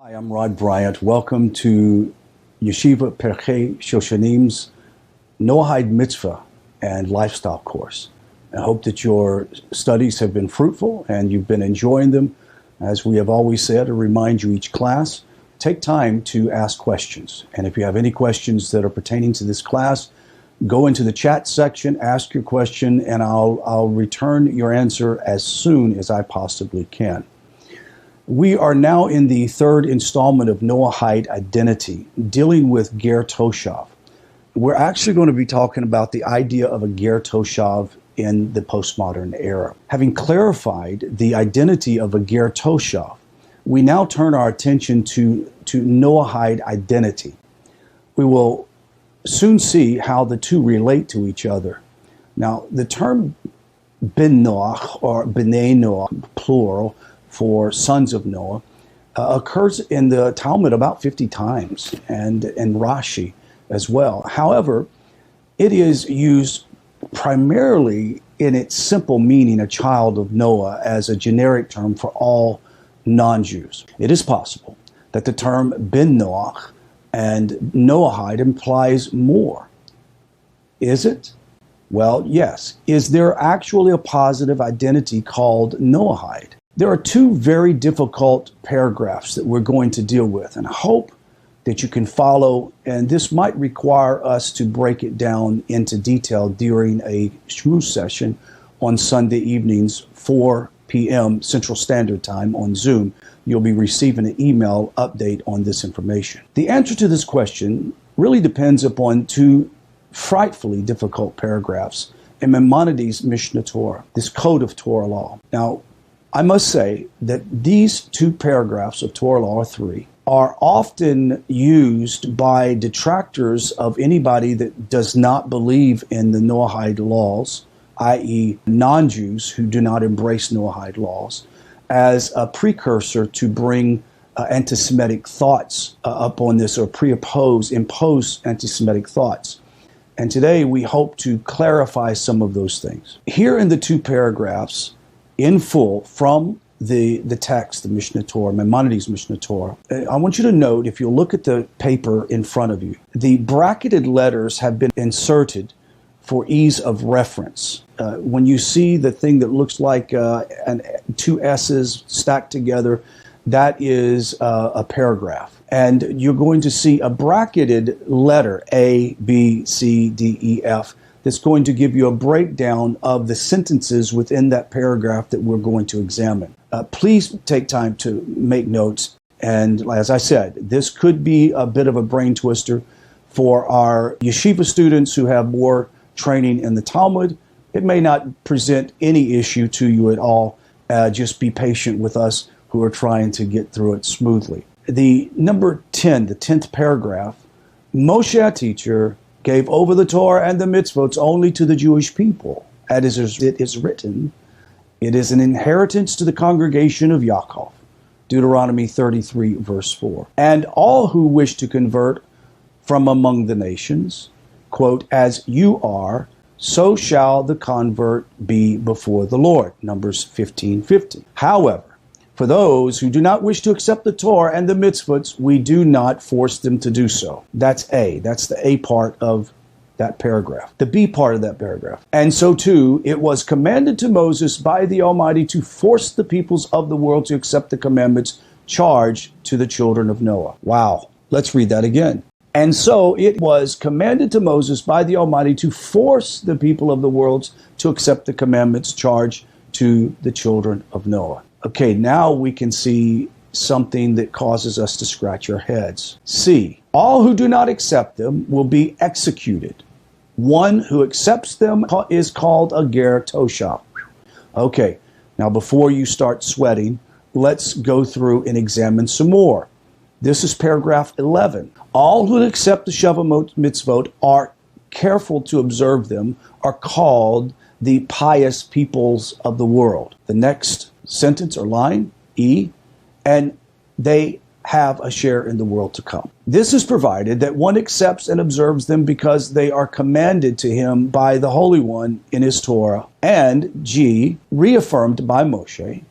Hi, I'm Rod Bryant. Welcome to Yeshiva Perchei Shoshanim's Noahide Mitzvah and Lifestyle course. I hope that your studies have been fruitful and you've been enjoying them. As we have always said, to remind you each class, take time to ask questions. And if you have any questions that are pertaining to this class, go into the chat section, ask your question, and I'll return your answer as soon as I possibly can. We are now in the third installment of Noahide Identity, dealing with Ger Toshav. We're actually going to be talking about the idea of a Ger Toshav in the postmodern era. Having clarified the identity of a Ger Toshav, we now turn our attention to Noahide identity. We will soon see how the two relate to each other. Now, the term Ben Noach, or B'nai Noach, plural, for sons of Noah, occurs in the Talmud about 50 times, and in Rashi as well. However, it is used primarily in its simple meaning, a child of Noah, as a generic term for all non-Jews. It is possible that the term Ben Noach and Noahide implies more. Is it? Well, yes. Is there actually a positive identity called Noahide? There are two very difficult paragraphs that we're going to deal with, and I hope that you can follow, and this might require us to break it down into detail during a shmooze session on Sunday evenings, 4 p.m. Central Standard Time on Zoom. You'll be receiving an email update on this information. The answer to this question really depends upon two frightfully difficult paragraphs in Maimonides' Mishnah Torah, this code of Torah law. Now, I must say that these two paragraphs of Torah law, or three, are often used by detractors of anybody that does not believe in the Noahide laws, i.e. non-Jews who do not embrace Noahide laws, as a precursor to bring anti-Semitic thoughts up on this, or impose anti-Semitic thoughts. And today we hope to clarify some of those things. Here in the two paragraphs, in full from the text, the Mishnah Torah, Maimonides' Mishnah Torah, I want you to note, if you look at the paper in front of you, the bracketed letters have been inserted for ease of reference. When you see the thing that looks like two S's stacked together, that is a paragraph. And you're going to see a bracketed letter, A, B, C, D, E, F, that's going to give you a breakdown of the sentences within that paragraph that we're going to examine. Please take time to make notes. And as I said, this could be a bit of a brain twister for our yeshiva students who have more training in the Talmud. It may not present any issue to you at all. Just be patient with us who are trying to get through it smoothly. The number 10, the 10th paragraph, Moshe, our teacher, gave over the Torah and the mitzvot only to the Jewish people. As it is written, it is an inheritance to the congregation of Yaakov. Deuteronomy 33, verse 4. And all who wish to convert from among the nations, quote, as you are, so shall the convert be before the Lord. Numbers 15:50. However, for those who do not wish to accept the Torah and the mitzvot, we do not force them to do so. That's A. That's the A part of that paragraph. The B part of that paragraph. And so too, it was commanded to Moses by the Almighty to force the peoples of the world to accept the commandments charged to the children of Noah. Wow. Let's read that again. And so it was commanded to Moses by the Almighty to force the people of the world to accept the commandments charged to the children of Noah. Okay, now we can see something that causes us to scratch our heads. C, all who do not accept them will be executed. One who accepts them is called a Ger Toshav. Okay, now before you start sweating, let's go through and examine some more. This is paragraph 11. All who accept the Shavamot mitzvot, are careful to observe them, are called the pious peoples of the world. The next sentence or line, E, and they have a share in the world to come. This is provided that one accepts and observes them because they are commanded to him by the Holy One in his Torah, and G, reaffirmed by Moshe,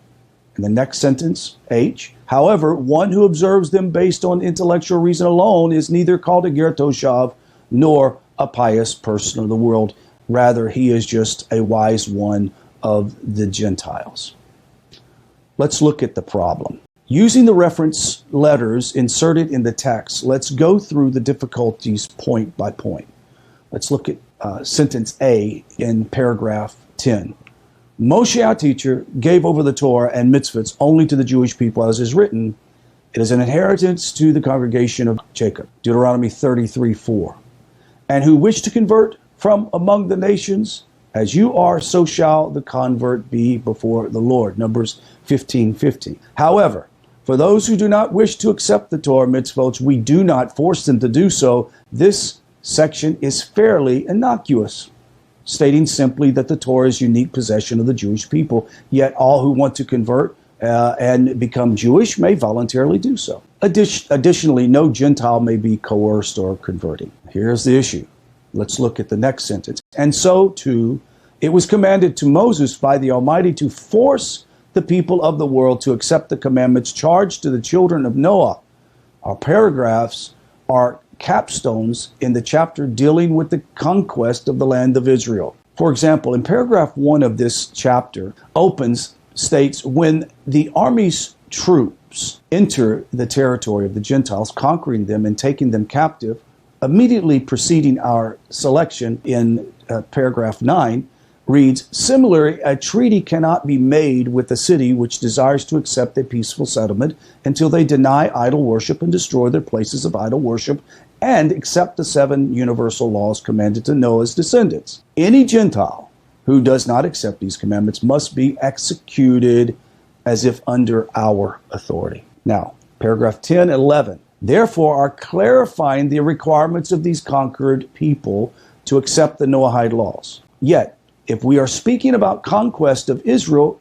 And the next sentence, H. However, one who observes them based on intellectual reason alone is neither called a ger toshav nor a pious person of the world. Rather, he is just a wise one of the Gentiles. Let's look at the problem. Using the reference letters inserted in the text, let's go through the difficulties point by point. Let's look at sentence A in paragraph 10. Moshe, our teacher, gave over the Torah and mitzvahs only to the Jewish people, as is written, it is an inheritance to the congregation of Jacob. Deuteronomy 33:4. And who wish to convert from among the nations, as you are, so shall the convert be before the Lord. Numbers 15:15. However, for those who do not wish to accept the Torah mitzvot, we do not force them to do so. This section is fairly innocuous, stating simply that the Torah is unique possession of the Jewish people, yet all who want to convert and become Jewish may voluntarily do so. Additionally, no Gentile may be coerced or converting. Here's the issue. Let's look at the next sentence. And so, too, it was commanded to Moses by the Almighty to force the people of the world to accept the commandments charged to the children of Noah. Our paragraphs are capstones in the chapter dealing with the conquest of the land of Israel. For example, in paragraph 1 of this chapter states, when the army's troops enter the territory of the Gentiles, conquering them and taking them captive, immediately preceding our selection in paragraph 9, reads, similarly, a treaty cannot be made with a city which desires to accept a peaceful settlement until they deny idol worship and destroy their places of idol worship and accept the 7 universal laws commanded to Noah's descendants. Any Gentile who does not accept these commandments must be executed as if under our authority. Now, paragraph 10, 11. Therefore, are clarifying the requirements of these conquered people to accept the Noahide laws. Yet, if we are speaking about conquest of Israel,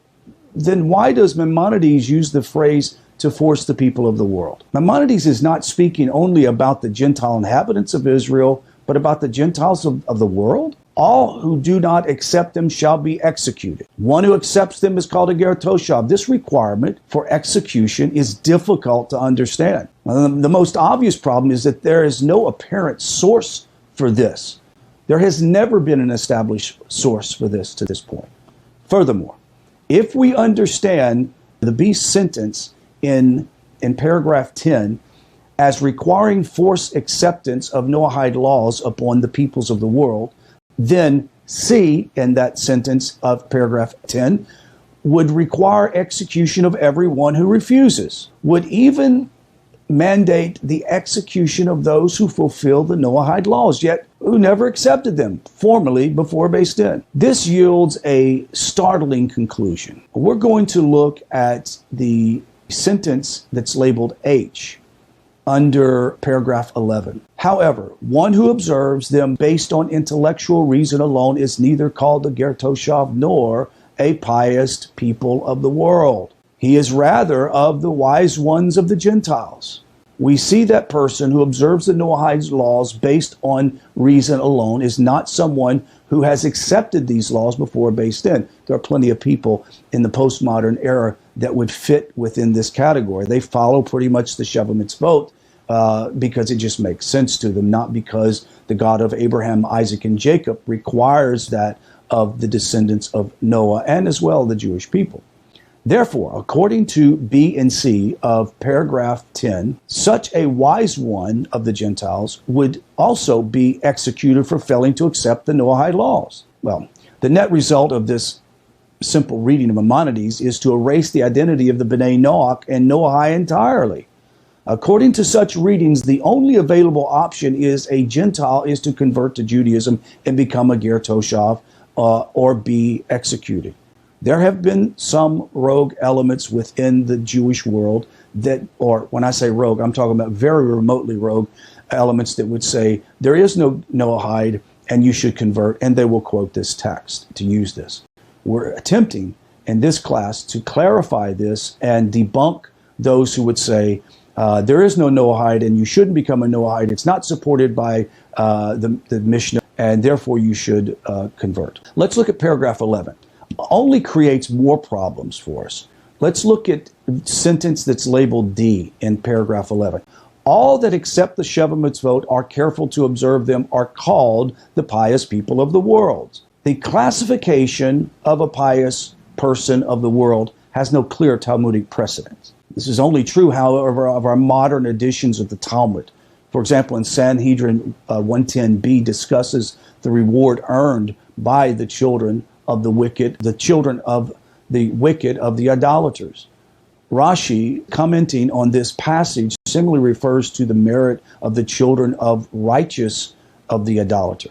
then why does Maimonides use the phrase to force the people of the world? Maimonides is not speaking only about the Gentile inhabitants of Israel, but about the Gentiles of the world. All who do not accept them shall be executed. One who accepts them is called a ger toshav. This requirement for execution is difficult to understand. The most obvious problem is that there is no apparent source for this. There has never been an established source for this to this point. Furthermore, if we understand the B sentence in paragraph 10 as requiring forced acceptance of Noahide laws upon the peoples of the world, then C in that sentence of paragraph 10 would require execution of everyone who refuses, would even mandate the execution of those who fulfill the Noahide laws, yet who never accepted them formally before Beis Din. This yields a startling conclusion. We're going to look at the sentence that's labeled H under paragraph 11. However, one who observes them based on intellectual reason alone is neither called a ger toshav nor a pious people of the world. He is rather of the wise ones of the Gentiles. We see that person who observes the Noahides laws based on reason alone is not someone who has accepted these laws before Beis Din. There are plenty of people in the postmodern era that would fit within this category. They follow pretty much the Sheva Mitzvot because it just makes sense to them, not because the God of Abraham, Isaac, and Jacob requires that of the descendants of Noah and as well the Jewish people. Therefore, according to B and C of paragraph 10, such a wise one of the Gentiles would also be executed for failing to accept the Noahide laws. Well, the net result of this simple reading of Maimonides is to erase the identity of the B'nai Noach and Noahide entirely. According to such readings, the only available option is a Gentile is to convert to Judaism and become a ger toshav or be executed. There have been some rogue elements within the Jewish world that, or when I say rogue, I'm talking about very remotely rogue elements that would say there is no Noahide and you should convert, and they will quote this text to use this. We're attempting in this class to clarify this and debunk those who would say there is no Noahide and you shouldn't become a Noahide. It's not supported by the Mishnah, and therefore you should convert. Let's look at paragraph 11. Only creates more problems for us. Let's look at the sentence that's labeled D in paragraph 11. All that accept the Sheva Mitzvot are careful to observe them are called the pious people of the world. The classification of a pious person of the world has no clear Talmudic precedent. This is only true, however, of our modern editions of the Talmud. For example, in Sanhedrin 110b discusses the reward earned by the children of the wicked, of the idolaters. Rashi, commenting on this passage, similarly refers to the merit of the children of righteous of the idolater.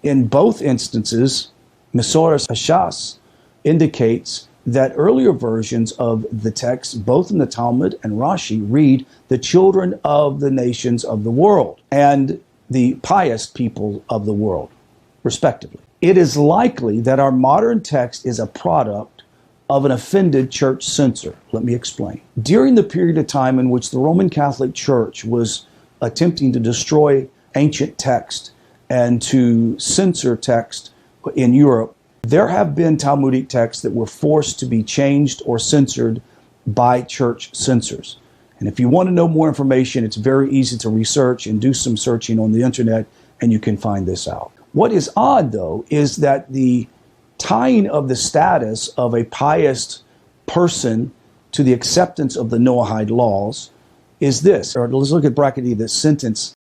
In both instances, Mesoras Hashas indicates that earlier versions of the text, both in the Talmud and Rashi, read the children of the nations of the world and the pious people of the world, respectively. It is likely that our modern text is a product of an offended church censor. Let me explain. During the period of time in which the Roman Catholic Church was attempting to destroy ancient text and to censor text in Europe, there have been Talmudic texts that were forced to be changed or censored by church censors. And if you want to know more information, it's very easy to research and do some searching on the internet, and you can find this out. What is odd, though, is that the tying of the status of a pious person to the acceptance of the Noahide laws is this. Or let's look at bracket E, the sentence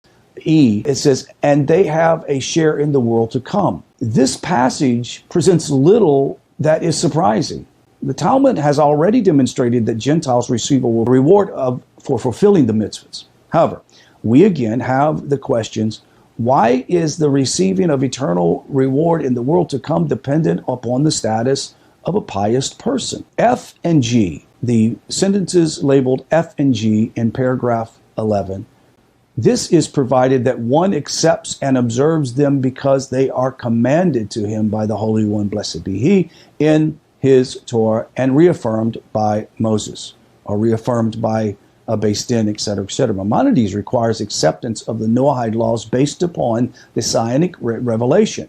E. It says, and they have a share in the world to come. This passage presents little that is surprising. The Talmud has already demonstrated that Gentiles receive a reward for fulfilling the mitzvahs. However, we again have the questions, why is the receiving of eternal reward in the world to come dependent upon the status of a pious person? F and G, the sentences labeled F and G in paragraph 11, this is provided that one accepts and observes them because they are commanded to him by the Holy One, blessed be he, in his Torah and reaffirmed by Moses, or reaffirmed by Beis Din, etc., etc. Maimonides requires acceptance of the Noahide laws based upon the Sinaitic revelation,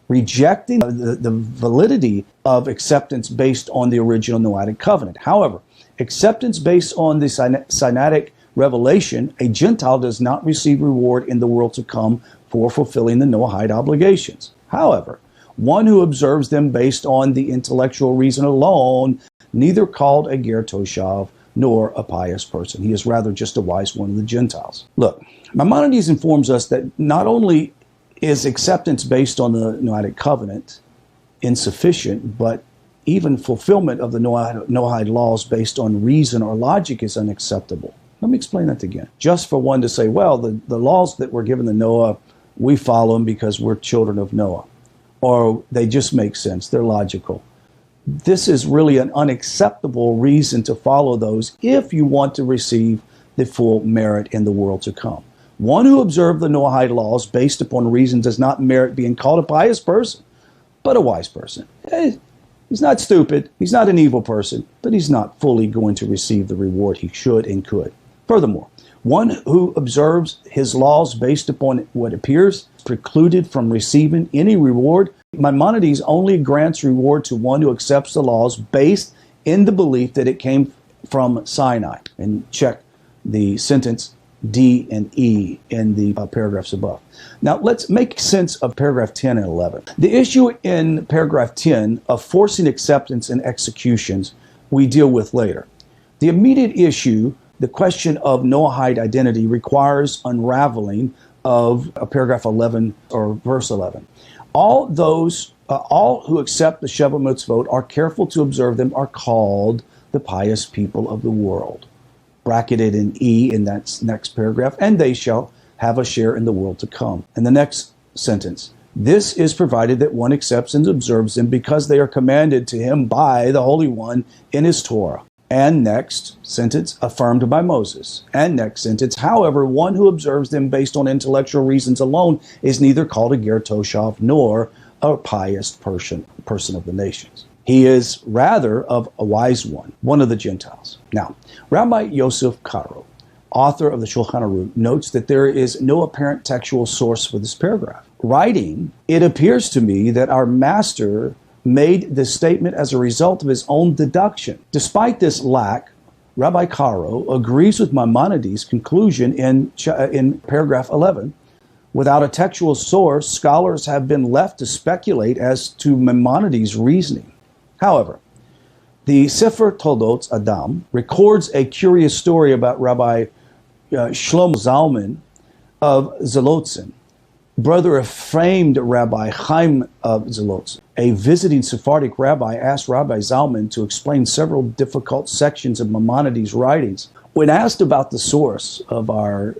rejecting the validity of acceptance based on the original Noahidic covenant. However, acceptance based on the Sinaitic revelation, a Gentile does not receive reward in the world to come for fulfilling the Noahide obligations. However, one who observes them based on the intellectual reason alone, neither called a ger toshav nor a pious person. He is rather just a wise one of the Gentiles. Look, Maimonides informs us that not only is acceptance based on the Noahidic covenant insufficient, but even fulfillment of the Noahide laws based on reason or logic is unacceptable. Let me explain that again. Just for one to say, well, the laws that were given to Noah, we follow them because we're children of Noah. Or they just make sense. They're logical. This is really an unacceptable reason to follow those if you want to receive the full merit in the world to come. One who observed the Noahide laws based upon reason does not merit being called a pious person, but a wise person. He's not stupid. He's not an evil person, but he's not fully going to receive the reward he should and could. Furthermore, one who observes his laws based upon what appears precluded from receiving any reward. Maimonides only grants reward to one who accepts the laws based in the belief that it came from Sinai. And check the sentence D and E in the paragraphs above. Now, let's make sense of paragraph 10 and 11. The issue in paragraph 10 of forcing acceptance and executions we deal with later. The immediate issue, the question of Noahide identity, requires unraveling of paragraph 11 or verse 11. All who accept the Sheva Mitzvot are careful to observe them are called the pious people of the world. Bracketed in E in that next paragraph, and they shall have a share in the world to come. And the next sentence, this is provided that one accepts and observes them because they are commanded to him by the Holy One in his Torah. And next sentence, affirmed by Moses. And next sentence, however, one who observes them based on intellectual reasons alone is neither called a ger toshav nor a pious person of the nations. He is rather of a wise one of the Gentiles. Now, Rabbi Yosef Karo, author of the Shulchan Aruch, notes that there is no apparent textual source for this paragraph. Writing, it appears to me that our master made this statement as a result of his own deduction. Despite this lack, Rabbi Caro agrees with Maimonides' conclusion in paragraph 11. Without a textual source, scholars have been left to speculate as to Maimonides' reasoning. However, the Sefer Toldot Adam records a curious story about Rabbi Shlomo Zalman of Zolotzin, brother of famed Rabbi Chaim of Zolotzin. A visiting Sephardic rabbi asked Rabbi Zalman to explain several difficult sections of Maimonides' writings. When asked about the source of our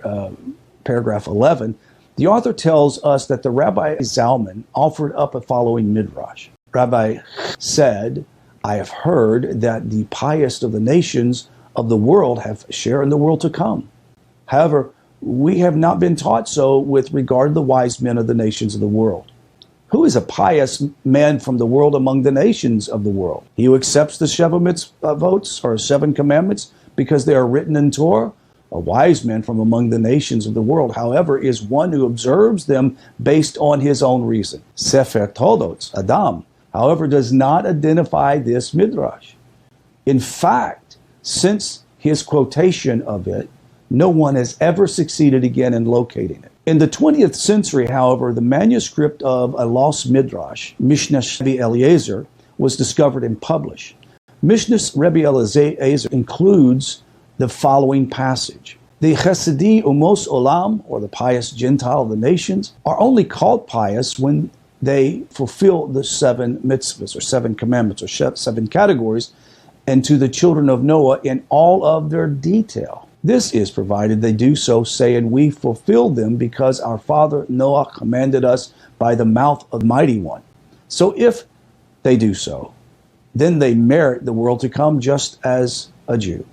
paragraph 11, the author tells us that the Rabbi Zalman offered up a following midrash. Rabbi said, "I have heard that the pious of the nations of the world have share in the world to come. However, we have not been taught so with regard to the wise men of the nations of the world. Who is a pious man from the world among the nations of the world? He who accepts the Sheva mitzvot, or 7 commandments, because they are written in Torah? A wise man from among the nations of the world, however, is one who observes them based on his own reason." Sefer Toldot Adam, however, does not identify this midrash. In fact, since his quotation of it, no one has ever succeeded again in locating it. In the 20th century, however, the manuscript of a lost midrash, Mishnah Rebbe Eliezer, was discovered and published. Mishnah Rebbe Eliezer includes the following passage: "The Chesedi Umos Olam, or the pious Gentile of the nations, are only called pious when they fulfill the 7 mitzvahs, or 7 commandments, or 7 categories, and to the children of Noah in all of their detail. This is provided they do so, saying, we fulfill them because our father Noah commanded us by the mouth of the Mighty One. So if they do so, then they merit the world to come just as a Jew.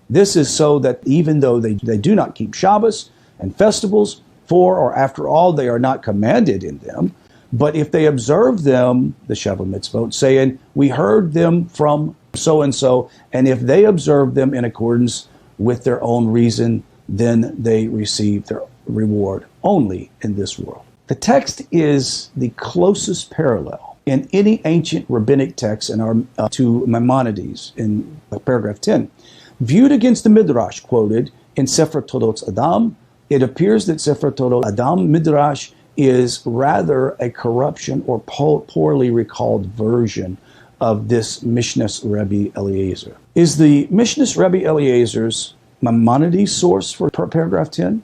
This is so that even though they do not keep Shabbos and festivals, for or after all they are not commanded in them, but if they observe them, the Sheva mitzvot, saying, we heard them from so-and-so, and if they observe them in accordance with their own reason, then they receive their reward only in this world." The text is the closest parallel in any ancient rabbinic text to Maimonides in paragraph 10. Viewed against the midrash quoted in Sefer Toldot Adam, it appears that Sefer Toldot Adam midrash is rather a corruption or poorly recalled version of this Mishnah Rebbe Eliezer. Is the Mishnah Rebbe Eliezer's Maimonides source for paragraph 10?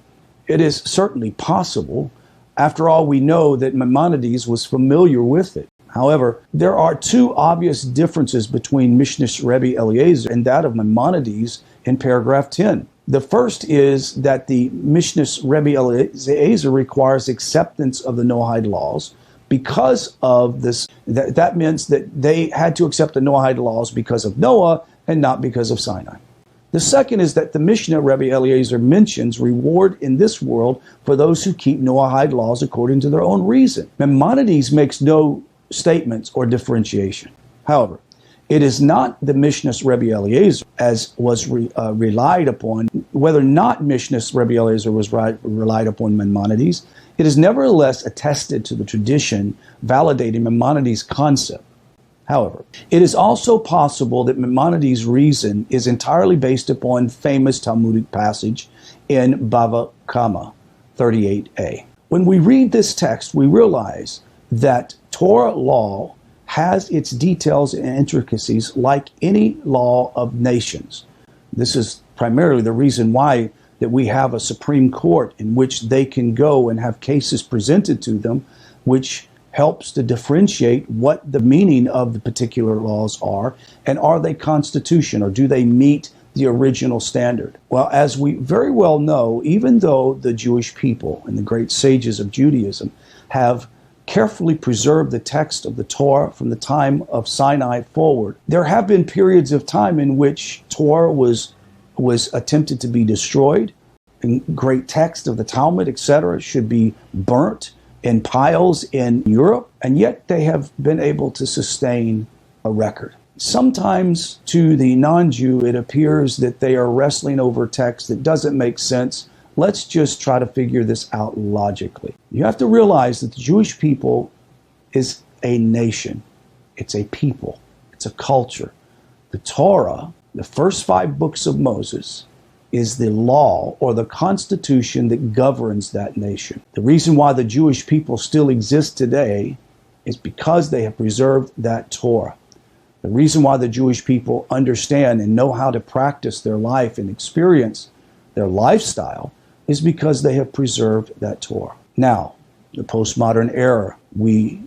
It is certainly possible. After all, we know that Maimonides was familiar with it. However, there are 2 obvious differences between Mishnah Rebbe Eliezer and that of Maimonides in paragraph 10. The first is that the Mishnah Rebbe Eliezer requires acceptance of the Noahide laws. Because of this, that means that they had to accept the Noahide laws because of Noah and not because of Sinai. The second is that the Mishnah Rebbe Eliezer mentions reward in this world for those who keep Noahide laws according to their own reason. Maimonides makes no statements or differentiation. However, it is not the Mishnah Rebbe Eliezer as was relied upon. Whether or not Mishnah Rebbe Eliezer was relied upon Maimonides, it is nevertheless attested to the tradition validating Maimonides' concept. However, it is also possible that Maimonides' reason is entirely based upon famous Talmudic passage in Bava Kama 38a. When we read this text, we realize that Torah law has its details and intricacies like any law of nations. This is primarily the reason why that we have a Supreme Court in which they can go and have cases presented to them, which helps to differentiate what the meaning of the particular laws are, and are they constitutional, or do they meet the original standard? Well, as we very well know, even though the Jewish people and the great sages of Judaism have carefully preserved the text of the Torah from the time of Sinai forward, there have been periods of time in which Torah was attempted to be destroyed, and great text of the Talmud, etc., should be burnt in piles in Europe, and yet they have been able to sustain a record. Sometimes to the non-Jew, it appears that they are wrestling over text that doesn't make sense. Let's just try to figure this out logically. You have to realize that the Jewish people is a nation. It's a people. It's a culture. The Torah, the first 5 books of Moses, is the law or the constitution that governs that nation. The reason why the Jewish people still exist today is because they have preserved that Torah. The reason why the Jewish people understand and know how to practice their life and experience their lifestyle is because they have preserved that Torah. Now, the postmodern era, we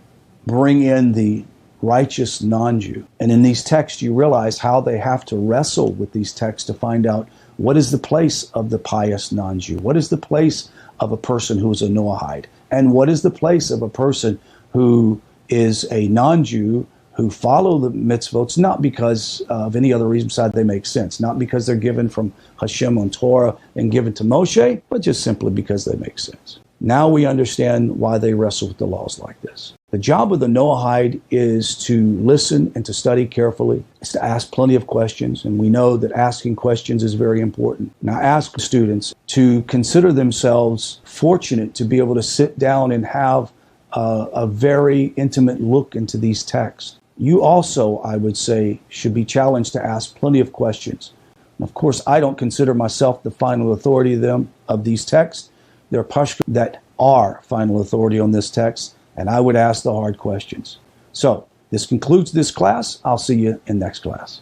bring in the righteous non-Jew. And in these texts, you realize how they have to wrestle with these texts to find out what is the place of the pious non-Jew? What is the place of a person who is a Noahide? And what is the place of a person who is a non-Jew who follow the mitzvot, not because of any other reason besides they make sense, not because they're given from Hashem on Torah and given to Moshe, but just simply because they make sense. Now we understand why they wrestle with the laws like this. The job of the Noahide is to listen and to study carefully. It's to ask plenty of questions, and we know that asking questions is very important. Now ask students to consider themselves fortunate to be able to sit down and have a very intimate look into these texts. You also, I would say, should be challenged to ask plenty of questions. And of course, I don't consider myself the final authority of these texts. There are pashtuns that are final authority on this text, and I would ask the hard questions. So this concludes this class. I'll see you in next class.